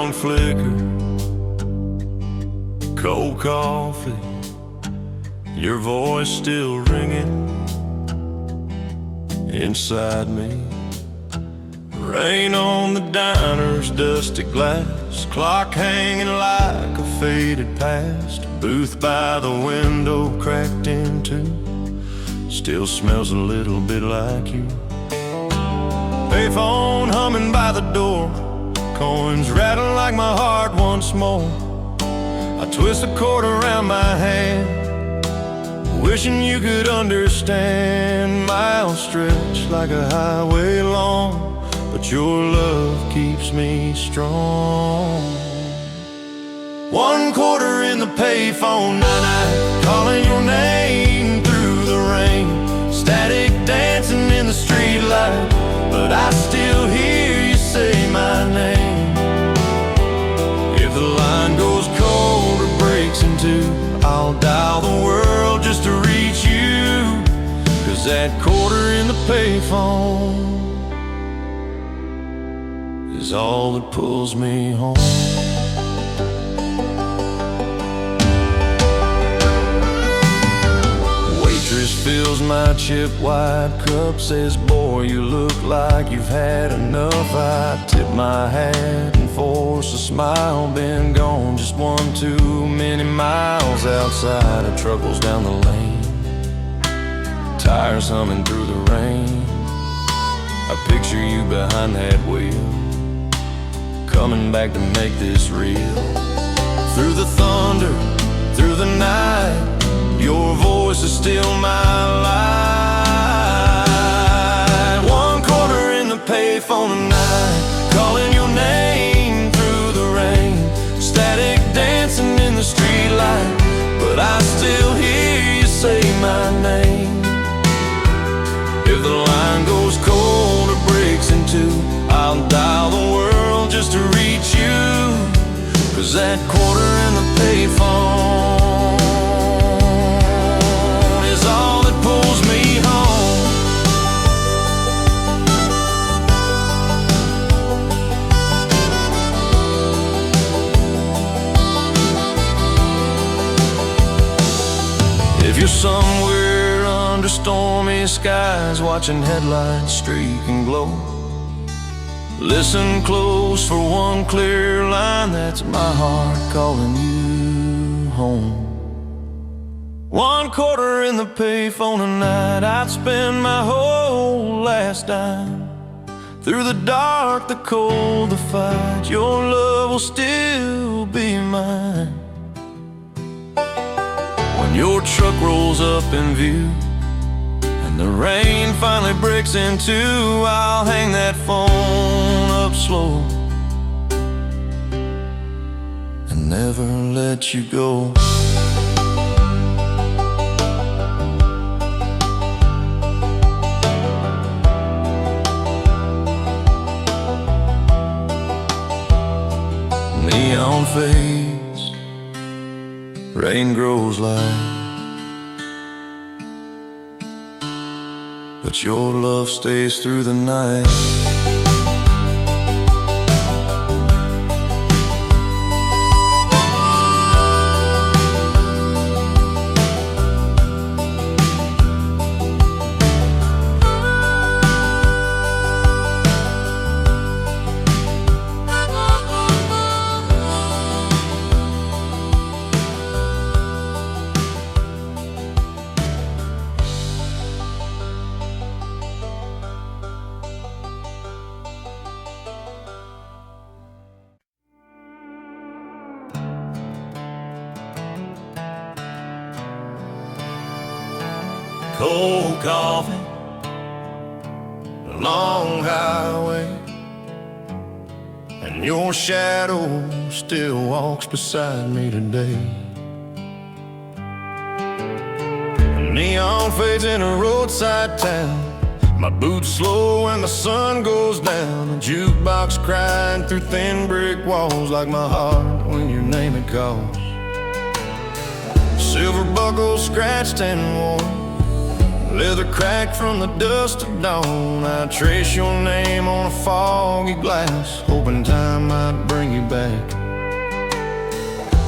neon flicker, cold coffee, your voice still ringing inside me. Rain on the diner's dusty glass, clock hanging like a faded past. A booth by the window cracked in two, still smells a little bit like you. Payphone humming by the door, coins rattling like my heart once more. I twist a cord around my hand, wishing you could understand. Miles stretch like a highway long, but your love keeps me strong. 1/4 in the payphone, night, calling your name through the rain. Static dancing in the streetlight, but I still hear you say my name. If the line goes cold or breaks in two, I'll dial the world just to reach you. 'Cause that quarter in the payphone is all that pulls me home. Waitress fills my chip-wide cup, says, boy, you look like you've had enough. I tip my hat and force a smile. Been gone just one too many miles. Outside, a truck rolls down the lane, tires humming through the rain. I picture you behind that wheel, coming back to make this real. Through the thunder, through the night, your voice is still my light. 1/4 in the payphone tonight, calling your name through the rain. Static dancing in the streetlight, but I still hear you say my name. If the line goes cold or breaks in two, I'll dial the world just to reach you. 'Cause that quarter in the payphone is all that pulls me home. If you're somewhere under stormy skies, watching headlights streak and glow, listen close for one clear line, that's my heart calling you home. 1/4 in the payphone tonight, I'd spend my whole last dime. Through the dark, the cold, the fight, your love will still be mine. When your truck rolls up in view and the rain finally breaks in two, I'll hang that phone up slow and never let you go. Neon fades, rain grows light, but your love stays through the night. Cold coffee, a long highway, and your shadow still walks beside me today. Neon fades in a roadside town, my boots slow when the sun goes down. A jukebox crying through thin brick walls, like my heart when your name it calls. Silver buckles scratched and worn, leather cracked from the dust of dawn. I trace your name on a foggy glass, hoping time might bring you back.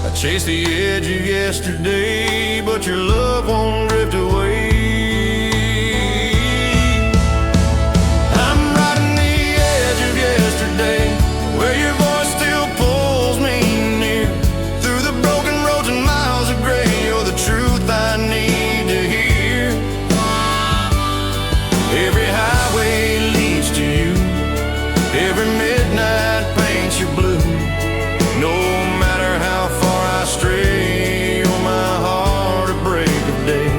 I chase the edge of yesterday, but your love won't drift away. I'm riding the edge of yesterday, where your voice still pulls me near. Through the broken roads and miles of gray, you're the truth I need to hear. Every highway leads to you, every midnight paints you blue. No matter how far I stray, you're my heart at break of day.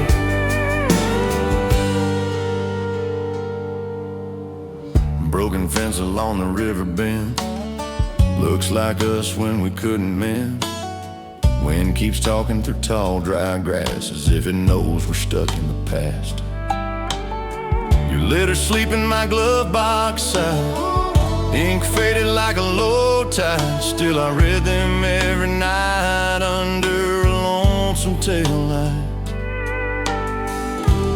Broken fence along the river bend, looks like us when we couldn't mend. Wind keeps talking through tall dry grass, as if it knows we're stuck in the past. Your litter sleep in my glove box side, ink faded like a low tide. Still I read them every night under a lonesome taillight.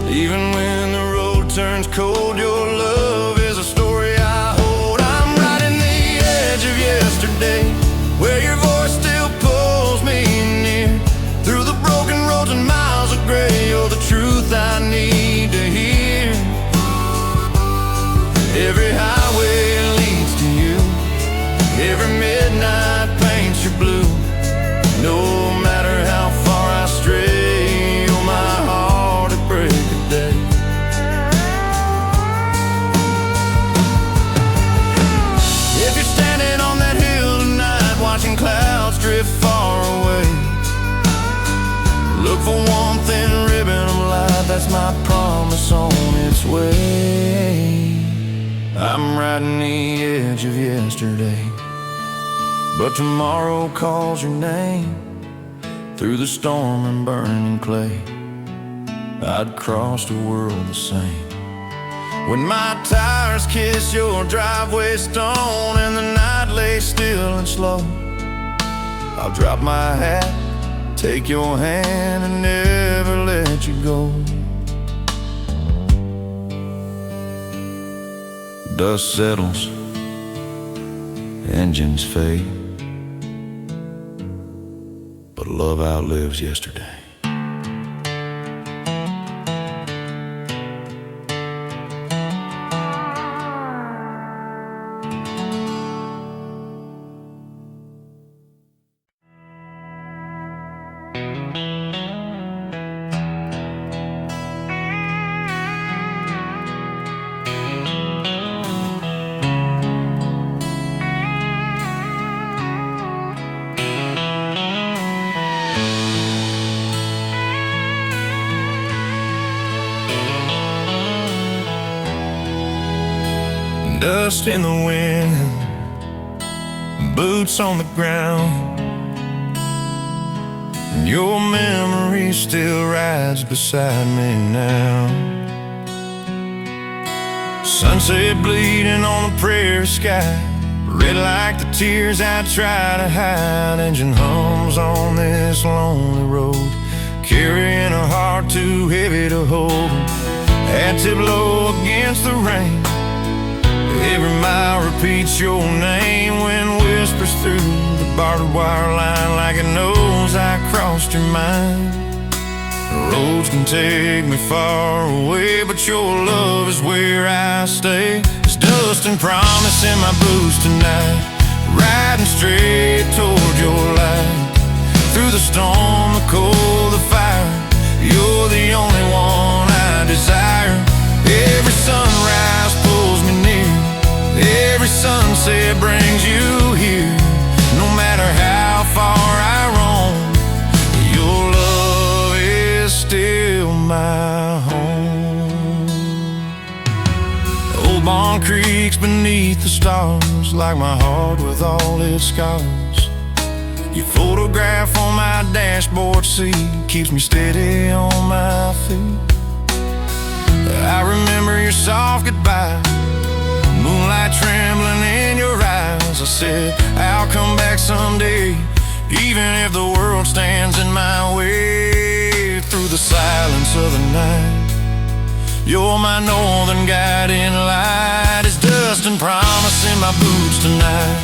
Even when the road turns cold, your love is a story I hold. I'm riding the edge of yesterday, where your voice still pulls me near. Through the broken roads and miles of gray, you're the truth I need to hear. Every highway leads to you, every midnight paints your blue. No matter how far I stray, you're my heart at break of day. If you're standing on that hill tonight, watching clouds drift far away, look for one thin ribbon of light, that's my promise on its way. I'm riding the edge of yesterday, but tomorrow calls your name. Through the storm and burning clay, I'd cross the world the same. When my tires kiss your driveway stone and the night lays still and slow, I'll drop my hat, take your hand and never let you go. Dust settles, engines fade, but love outlives yesterday. Dust in the wind, boots on the ground, and your memory still rides beside me now. Sunset bleeding on the prairie sky, red like the tears I try to hide. Engine hums on this lonely road, carrying a heart too heavy to hold. Hat tip low against the rain, every mile repeats your name. Wind whispers through the barbed wire line like it knows I crossed your mind. The roads can take me far away, but your love is where I stay. There's dust and promise in my boots tonight, riding straight toward your light. Through the storm, the cold, the fire, you're the only one I desire. Every sunrise pulls me near, every sunset brings you here. No matter how far I roam, your love is still my home. Old Bond Creek's beneath the stars, like my heart with all its scars. Your photograph on my dashboard seat keeps me steady on my feet. I remember your soft goodbye, moonlight trembling in your eyes. I said, I'll come back someday, even if the world stands in my way. Through the silence of the night, You're my northern guiding light. It's dust and promise in my boots tonight,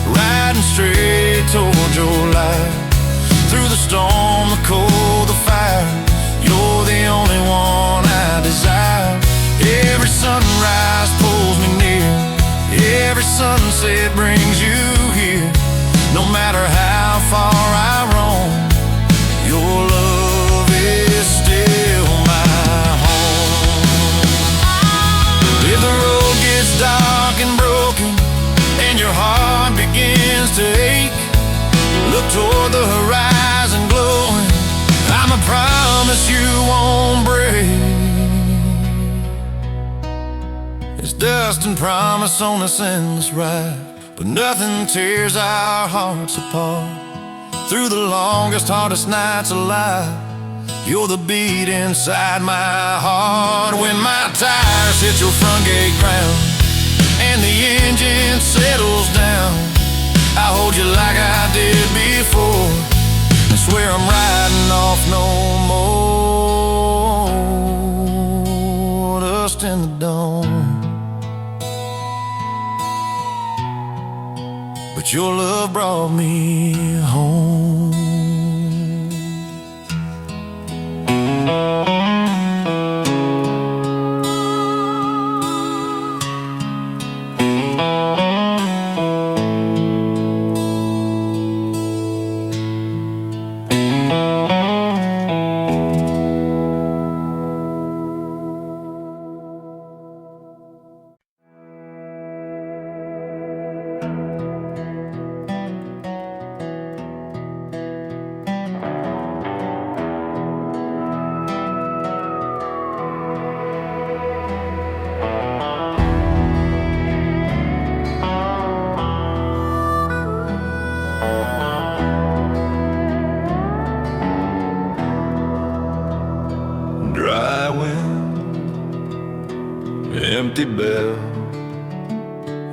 riding straight towards your light. Through the storm, the cold, the fire, you're the only one I desire. Every sunrise pulls me near, every sunset brings you here. No matter how far I roam, your love is still my home. If the road gets dark and broken and your heart begins to ache, look toward the horizon glowing. I'm a promise you won't break. It's dust and promise on this endless ride, but nothing tears our hearts apart. Through the longest, hardest nights alive, you're the beat inside my heart. When my tires hit your front gate ground and the engine settles down, I hold you like I did before. I swear I'm riding off no more dust in the dawn. But your love brought me home. Dry wind, empty bell,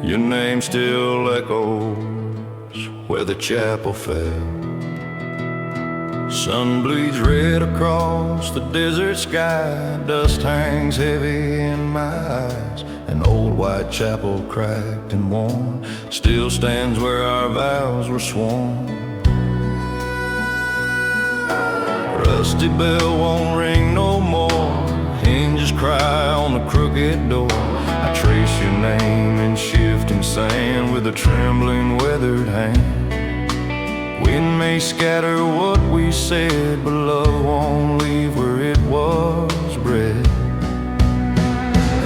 your name still echoes where the chapel fell. Sun bleeds red across the desert sky, dust hangs heavy in my eyes. An old white chapel, cracked and worn, still stands where our vows were sworn. Rusty bell won't ring no more, hinges cry on the crooked door. I trace your name in shifting sand with a trembling weathered hand. Wind may scatter what we said, but love won't leave where it was bred.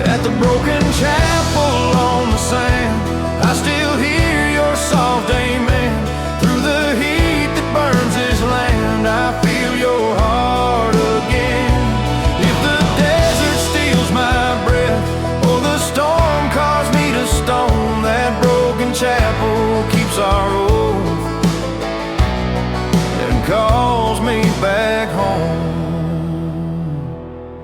At the broken chapel on the sand, I still hear your soft amen. Through the heat that burns this land, I feel your heart again. If the desert steals my breath, or the storm caused me to stone, that broken chapel keeps our oath and calls me back home.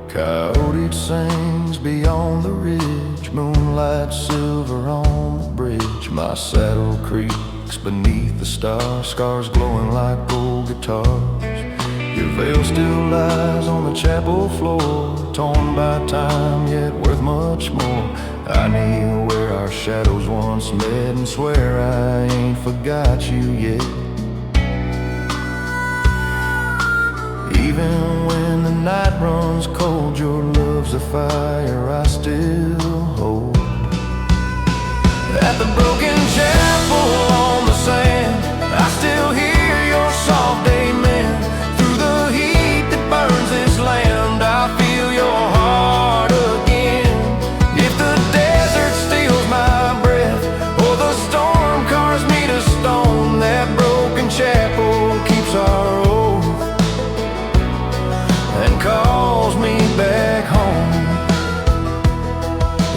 Coyote sings beyond the ridge, moonlight silver on the bridge. My saddle creaks beneath the stars, scars glowing like gold guitars. Your veil still lies on the chapel floor, torn by time yet worth much more. I kneel where our shadows once met and swear I ain't forgot you yet. Even when the night runs cold, your love's a fire I still hold. At the broken chapel on the sand, I still hear your soft amen. Through the heat that burns this land, I feel your heart again. If the desert steals my breath, or the storm carves me to stone, that broken chapel keeps our oath and calls me back home.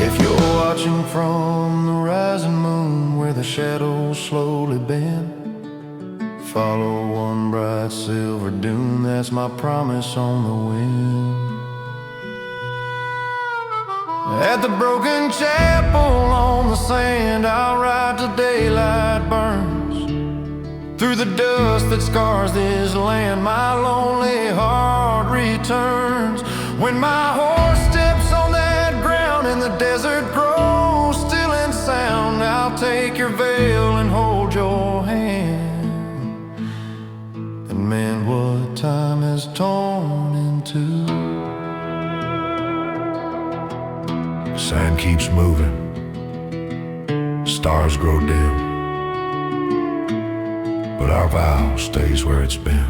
If you're watching from the rising moon where the shadows slowly bend, follow one bright silver dune, that's my promise on the wind. At the broken chapel on the sand, I'll ride till daylight burns. Through the dust that scars this land, my lonely heart returns. When my horse steps on the and the desert grows still and sound, I'll take your veil and hold your hand and mend what time has torn into. Sand keeps moving, stars grow dim, but our vow stays where it's been.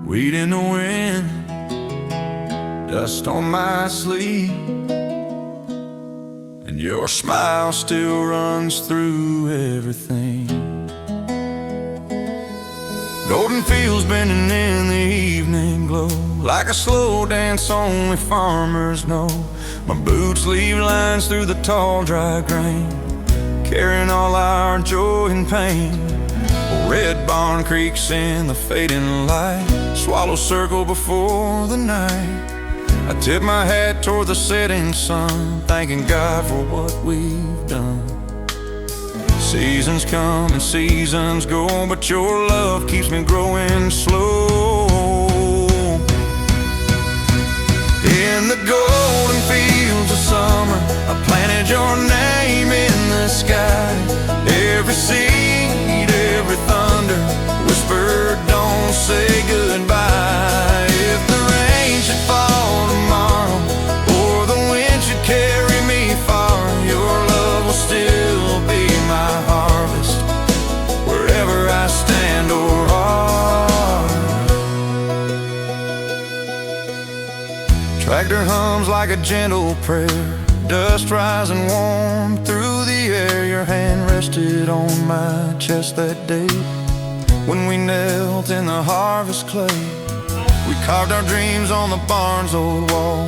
Weed in the wind, dust on my sleeve, and your smile still runs through everything. Golden fields bending in the evening glow, like a slow dance only farmers know. My boots leave lines through the tall dry grain, carrying all our joy and pain. Red barn creaks in the fading light, swallows circle before the night. I tip my hat toward the setting sun, thanking God for what we've done. Seasons come and seasons go, but your love keeps me growing slow. In the golden fields of summer, I planted your name in the sky. Every seed, every thunder whispered, don't say goodbye. If the rain should fall tomorrow, or the wind should carry me far, your love will still be my harvest, wherever I stand or are. Tractor hums like a gentle prayer, dust rising warm through the air. Your hand rested on my chest that day when we knelt in the harvest clay. We carved our dreams on the barn's old wall,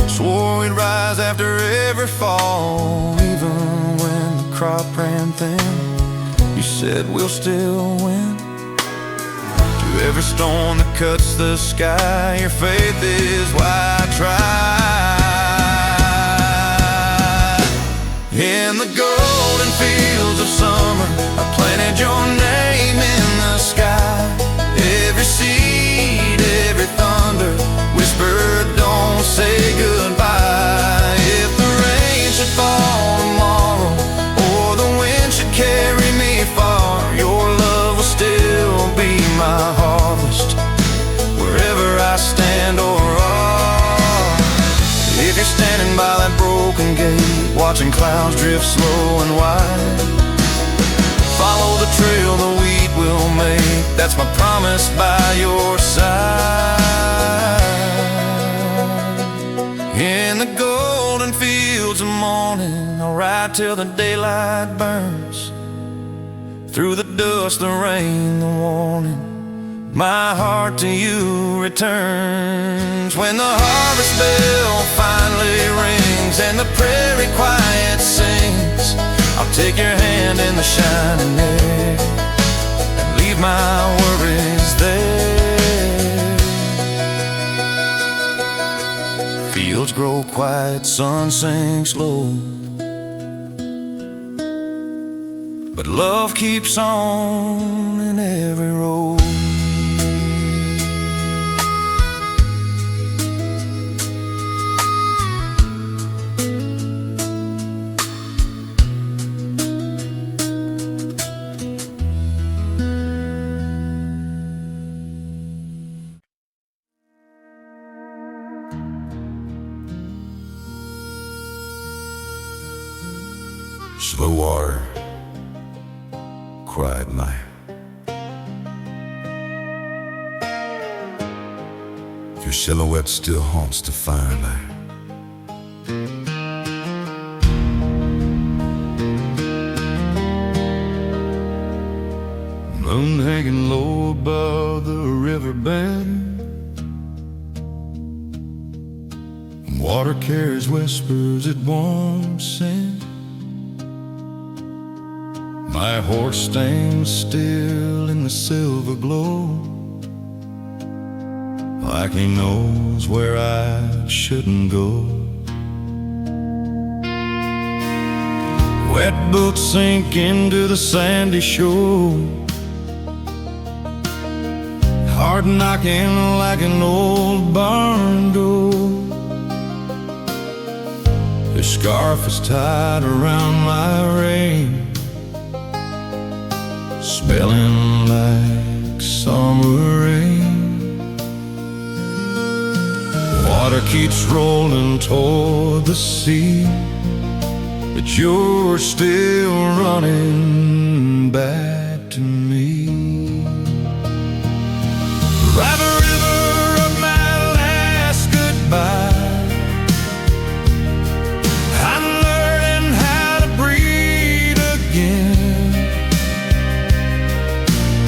swore we'd rise after every fall. Even when the crop ran thin, you said we'll still win. To every storm that cuts the sky, your faith is why I try. In the golden fields of summer, I planted your name in the sky. Every seed, every thunder whispered, don't say goodbye. If the rain should fall tomorrow, or the wind should carry me far, your love will still be my harvest, wherever I stand or are. If you're standing by that broken gate, watching clouds drift slow and wide, follow the trail the wheat will make, that's my promise by your side. In the golden fields of morning, I'll ride till the daylight burns, through the dust, the rain, the warning, my heart to you returns. When the harvest bell finally rings and the prairie quiet sings, I'll take your hand in the shining air and leave my worries there. Fields grow quiet, sun sinks low, but love keeps on in every road. Slow water, quiet night. Your silhouette still haunts the firelight. Moon hanging low above the river bend, water carries whispers it won't send. My horse stands still in the silver glow. like he knows where I shouldn't go. Wet boots sink into the sandy shore, hard knocking like an old barn door. His scarf is tied around my rein, smelling like summer rain. Water keeps rolling toward the sea, but you're still running back to me. Ride the river of my last goodbye, I'm learning how to breathe again.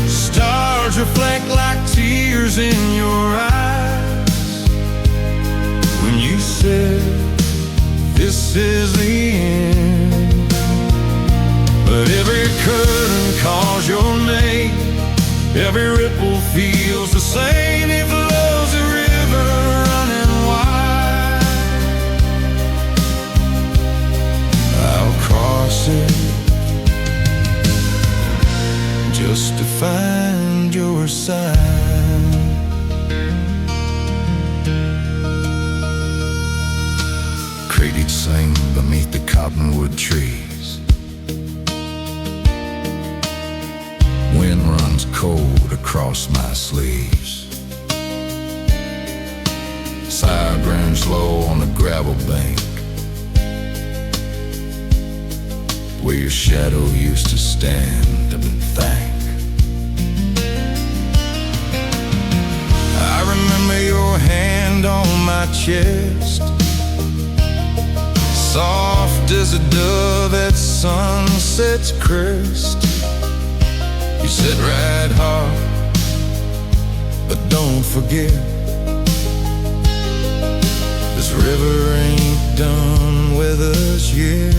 Stars reflect like tears in your eyes when you said this is the end. But every curtain calls your name, every ripple feels the same. It flows a river running wide. I'll cross it just to find your sign. Crickets sing beneath the cottonwood trees, wind runs cold across my sleeves. Sirens low on the gravel bank, where your shadow used to stand and thank. I remember your hand on my chest, soft as a dove at sunset's crest. You said ride hard, but don't forget, this river ain't done with us yet.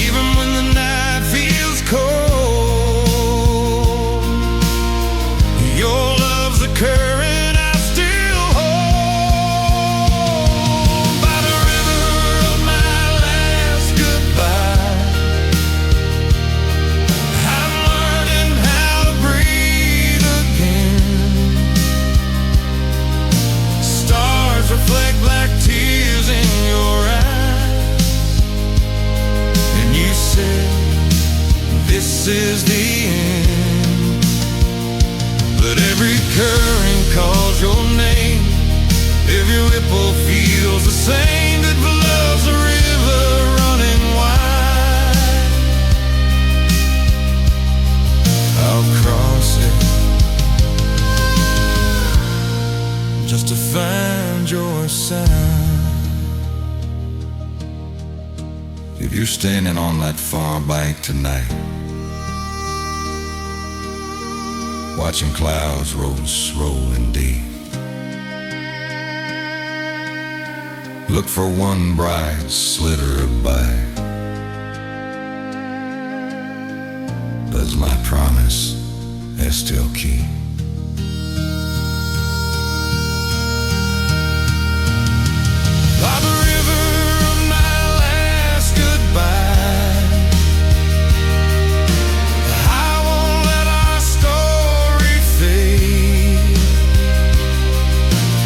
Even when the night feels cold, your love's a current I still hold. By the river of my last goodbye, I'm learning how to breathe again. Stars reflect like tears in your eyes, and you said this is the end. But every current calls your name, every ripple feels the same. That love's a river running wide. I'll cross it just to find your sign. If you're standing on that far bank tonight, watching clouds rolling deep, look for one bright sliver of light. Does my promise I still keep? By the river of my last goodbye, I won't let our story fade.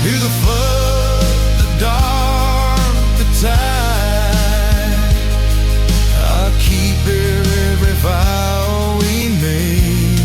Through the flood, the dark, the tide, I'll keep every vow we made.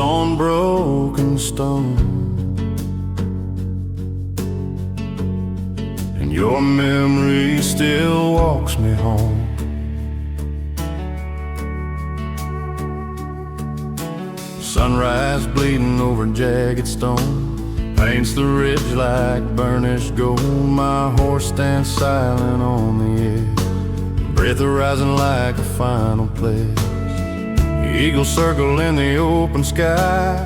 on broken stone, and your memory still walks me home. Sunrise bleeding over jagged stone paints the ridge like burnished gold. My horse stands silent on the edge, breath rising like a final pledge. Eagles circle in the open sky,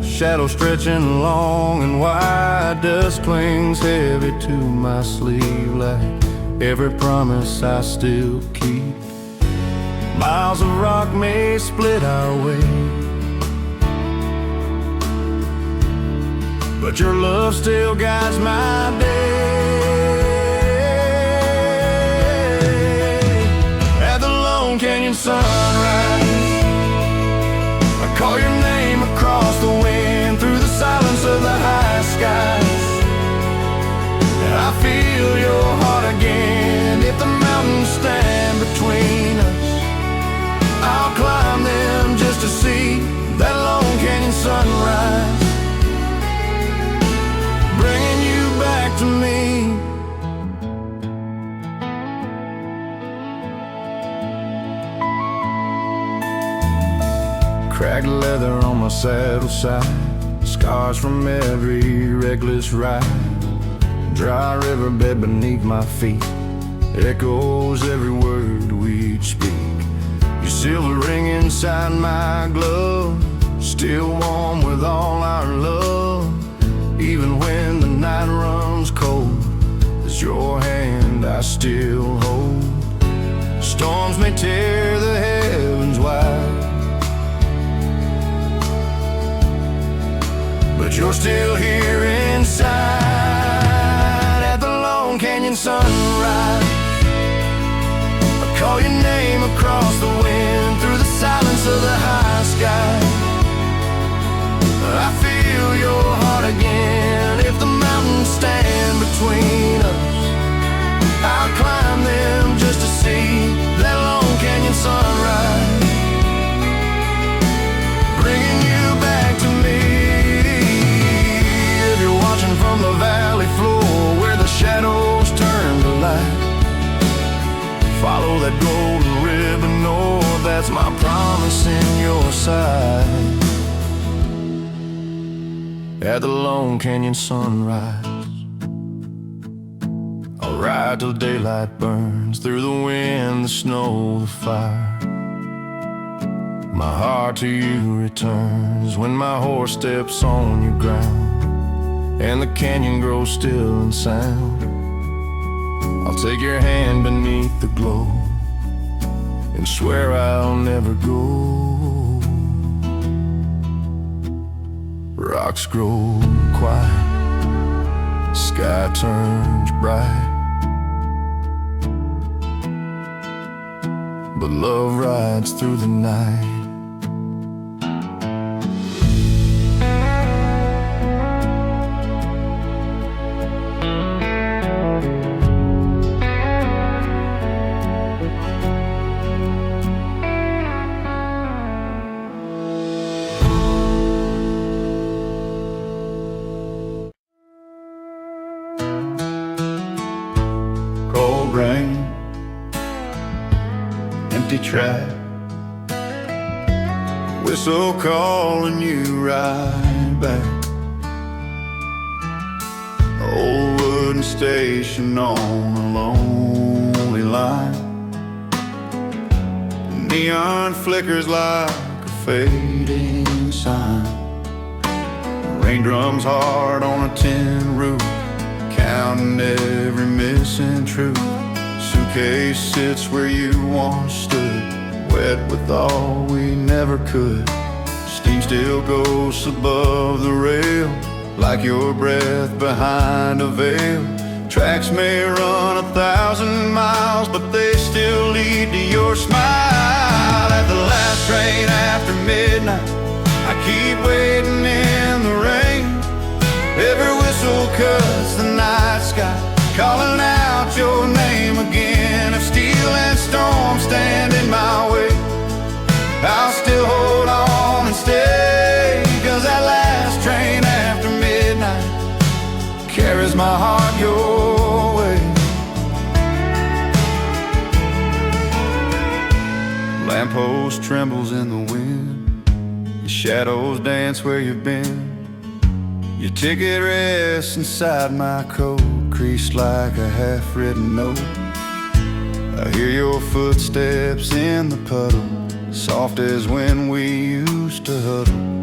shadow stretching long and wide. Dust clings heavy to my sleeve like every promise I still keep. Miles of rock may split our way, but your love still guides my day. At the Lone Canyon sunrise, I call your name across the wind, through the silence of the high skies. I feel your heart again. If the mountains stand between us, I'll climb them just to see that Lone Canyon sunrise, bringing you back to me. Cracked leather on my saddle side, scars from every reckless ride. Dry riverbed beneath my feet, echoes every word we speak. Your silver ring inside my glove, still warm with all our love. Even when the night runs cold, it's your hand I still hold. Storms may tear the heavens wide, but you're still here inside. At the Lone Canyon sunrise, I call your name across the wind, through the silence of the high sky. I feel your heart again. If the mountains stand between us, I'll climb them just to see that Lone Canyon sunrise, bringing you back to me. If you're watching from the valley floor where the shadows turn to light, follow that golden ribbon north, that's my promise in your sight. At the Lone Canyon sunrise, I'll ride till daylight burns, through the wind, the snow, the fire. My heart to you returns when my horse steps on your ground, and the canyon grows still and sound. I'll take your hand beneath the glow and swear I'll never go. Rocks grow quiet, sky turns bright, but love rides through the night. Rain, empty track, whistle calling you right back. Old wooden station on a lonely line, neon flickers like a fading sign. Rain drums hard on a tin roof, counting every missing truth. Suitcase sits where you once stood, wet with all we never could. Steam still ghosts above the rail, like your breath behind a veil. Tracks may run 1,000 miles, but they still lead to your smile. At the last train after midnight, I keep waiting in the rain. Every whistle cuts the night sky, calling out your name again. If steel and storm stand in my way, I'll still hold on and stay. carries my heart your way. Lamppost trembles in the wind, the shadows dance where you've been. Your ticket rests inside my coat, creased like a half-written note. I hear your footsteps in the puddle, soft as when we used to huddle.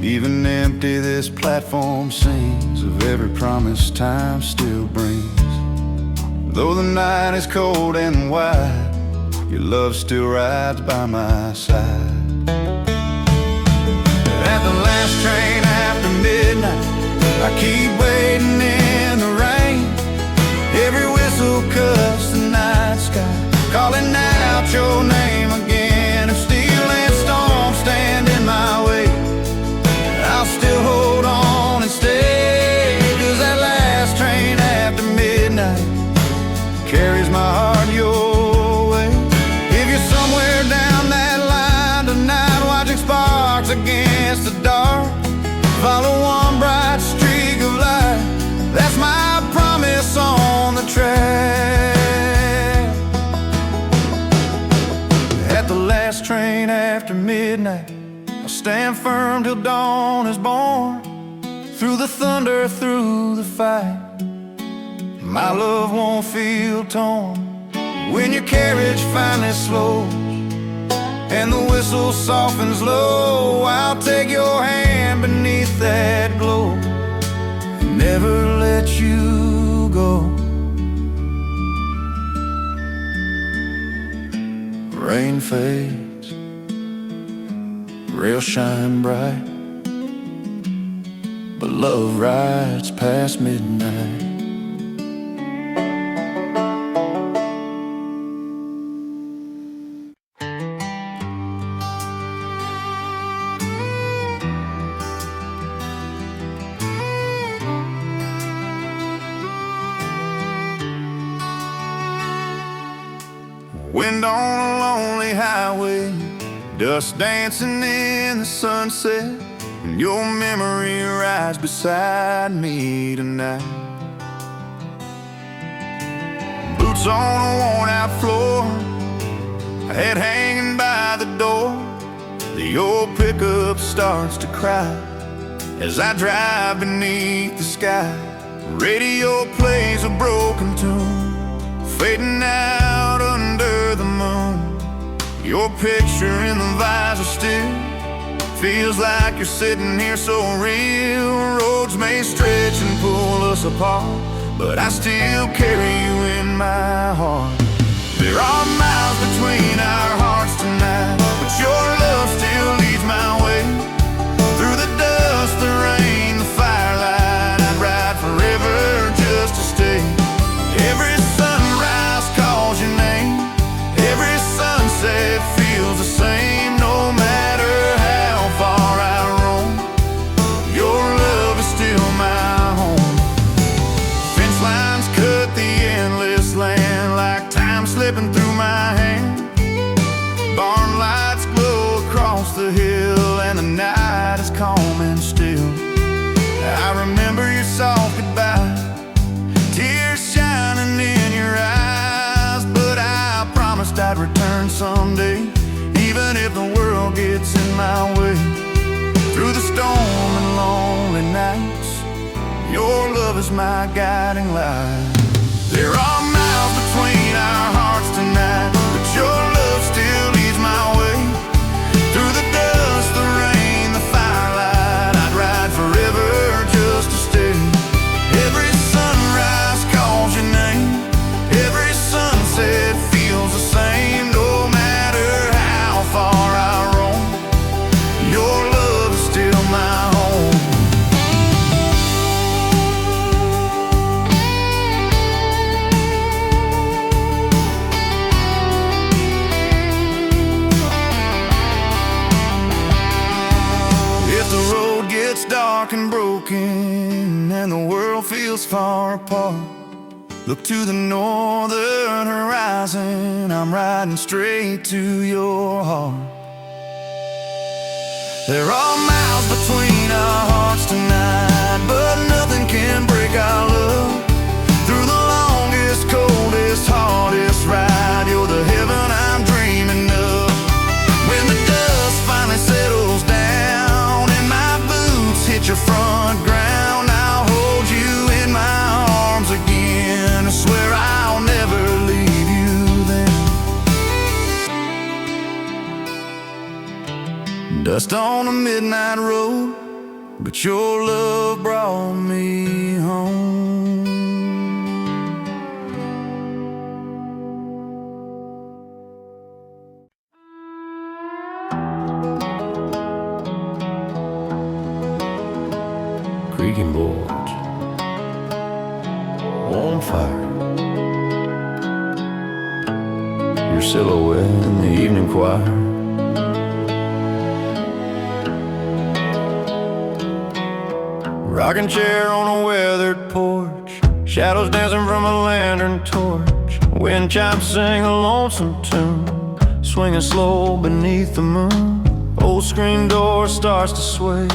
Even empty, this platform sings of every promise time still brings. Though the night is cold and wide, your love still rides by my side. At the last train after midnight, I keep waiting in the rain. Every whistle cuts the night sky, calling out your name again. If steel and storm stand in my way, I'll still hold on and stay. 'Cause that last train after midnight carries my heart your way. If you're somewhere down that line tonight, watching sparks against the dark, follow one bright streak of light. That's my promise on the track. At the last train after midnight, I'll stand firm till dawn is born. Through the thunder, through the fight, my love won't feel torn. When your carriage finally slows and the whistle softens low, I'll take your hand beneath that glow and never let you go. Rain fades, rails shine bright, but love rides past midnight. Wind on a lonely highway, dust dancing in the sunset, and your memory rides beside me tonight. Boots on a worn-out floor, head hanging by the door. The old pickup starts to cry as I drive beneath the sky. Radio plays a broken tune, fading out under the moon. Your picture in the visor still feels like you're sitting here so real. Roads may stretch and pull us apart, but I still carry you in my heart. There are miles between our hearts tonight, but your love still leads my way. Through the dust, the rain, the firelight, I'd ride forever just to stay. Every sunrise calls your name, every sunset feels the same. No matter how far I roam, your love is still my home. Fence lines cut the endless land like time slipping through my hand. Barn lights glow across the hill and the night is calm and still. I remember your soft goodbye, tears shining in your eyes, but I promised I'd return someday, even if the world gets in my way. Through the storm and lonely nights, your love is my guiding light. There are miles between our hearts tonight, but your love still leads my way. Through the dust, the rain, the firelight, I'd ride forever just to stay. Every sunrise calls your name, every sunset feels the same. No matter how far I roam, your love is still my home. If the road gets dark and broken and the world feels far apart, look to the northern horizon, I'm riding straight to your heart. There are miles between our hearts tonight, but nothing can break our love. midnight road, but your love brought me home. Creaking boards, warm fire, your silhouette in the evening choir. Rocking chair on a weathered porch, shadows dancing from a lantern torch. Wind chimes sing a lonesome tune, swinging slow beneath the moon. Old screen door starts to sway,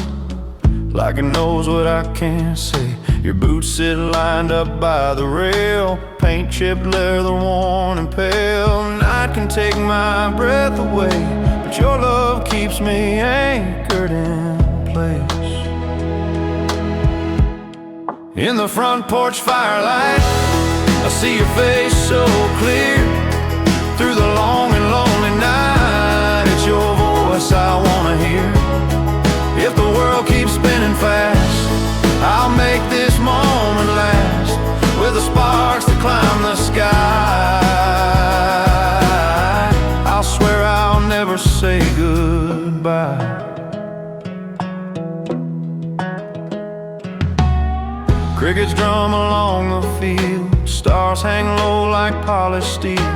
like it knows what I can't say. Your boots sit lined up by the rail, paint chipped leather worn and pale. Night can take my breath away, but your love keeps me anchored in place. In the front porch firelight, I see your face so clear. Through the long and lonely night, it's your voice I wanna hear. If the world keeps spinning fast, I'll make this moment last, with the sparks that climb the sky. I'll swear I'll never say goodbye. Crickets drum along the field, stars hang low like polished steel.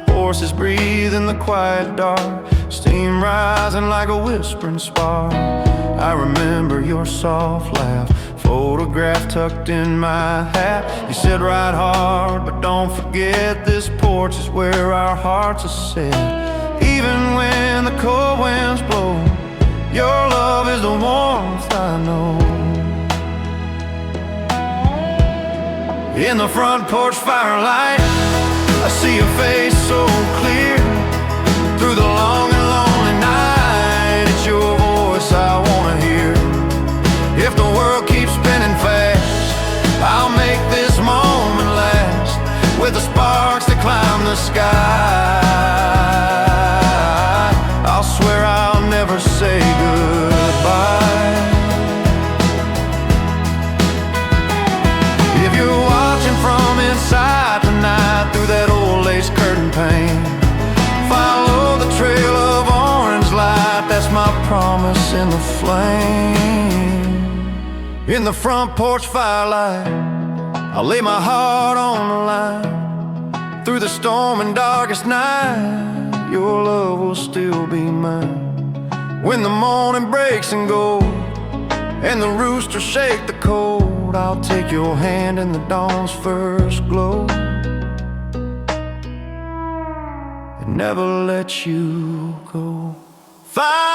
Horses breathe in the quiet dark, steam rising like a whispering spark. I remember your soft laugh, photograph tucked in my hat. You said ride hard, but don't forget this porch is where our hearts are set. Even when the cold winds blow, your love is the warmth I know. In the front porch firelight, I see your face so clear. Through the long and lonely night, it's your voice I wanna hear. If the world keeps spinning fast, I'll make this moment last, with the sparks that climb the sky. I'll swear I'll never say goodbye. If you're watching from inside tonight, through that old lace curtain pane, follow the trail of orange light, that's my promise in the flame. In the front porch firelight, I'll lay my heart on the line. Through the storm and darkest night, your love will still be mine. When the morning breaks and gold, and the roosters shake the cold, I'll take your hand in the dawn's first glow, and never let you go. Fire